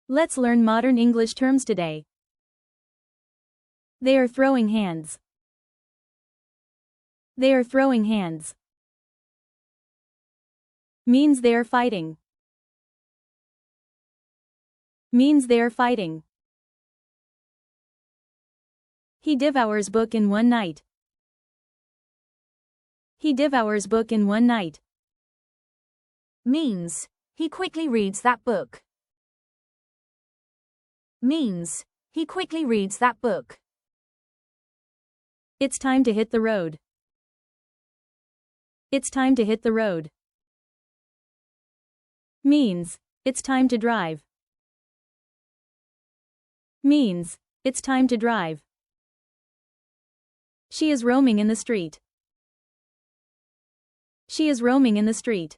Let's learn modern English terms today. They are throwing hands. They are throwing hands. Means they are fighting. Means they are fighting. He devours book in one night. He devours book in one night. Means he quickly reads that book. Means he quickly reads that book. It's time to hit the road. It's time to hit the road. Means it's time to drive. Means it's time to drive. She is roaming in the street. She is roaming in the street.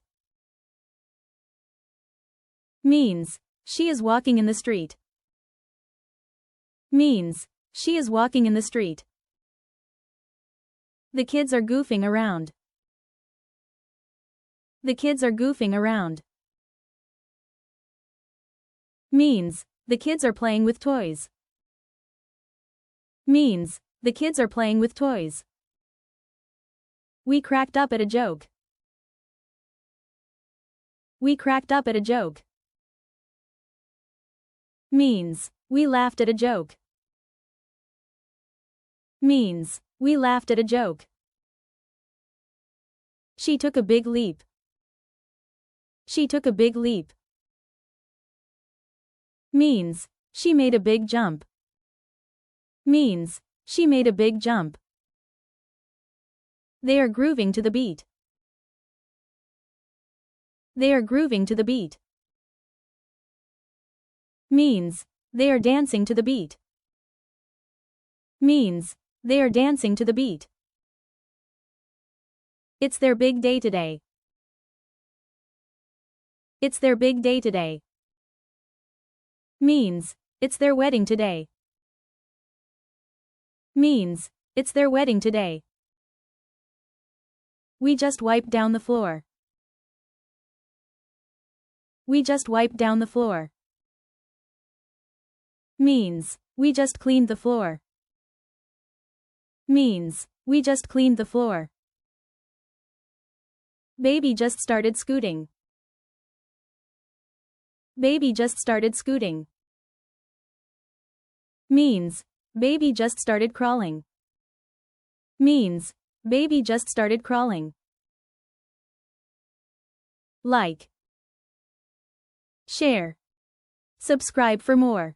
Means she is walking in the street. Means she is walking in the street. The kids are goofing around. The kids are goofing around. Means the kids are playing with toys. Means the kids are playing with toys. We cracked up at a joke. We cracked up at a joke. Means we laughed at a joke. Means we laughed at a joke. She took a big leap. She took a big leap. Means she made a big jump. Means she made a big jump. They are grooving to the beat. They are grooving to the beat. Means they are dancing to the beat. Means they are dancing to the beat. It's their big day today. It's their big day today. Means it's their wedding today. Means it's their wedding today. We just wiped down the floor. We just wiped down the floor. Means we just cleaned the floor. Means we just cleaned the floor. Baby just started scooting. Baby just started scooting. Means baby just started crawling. Means baby just started crawling. Like, share, subscribe for more.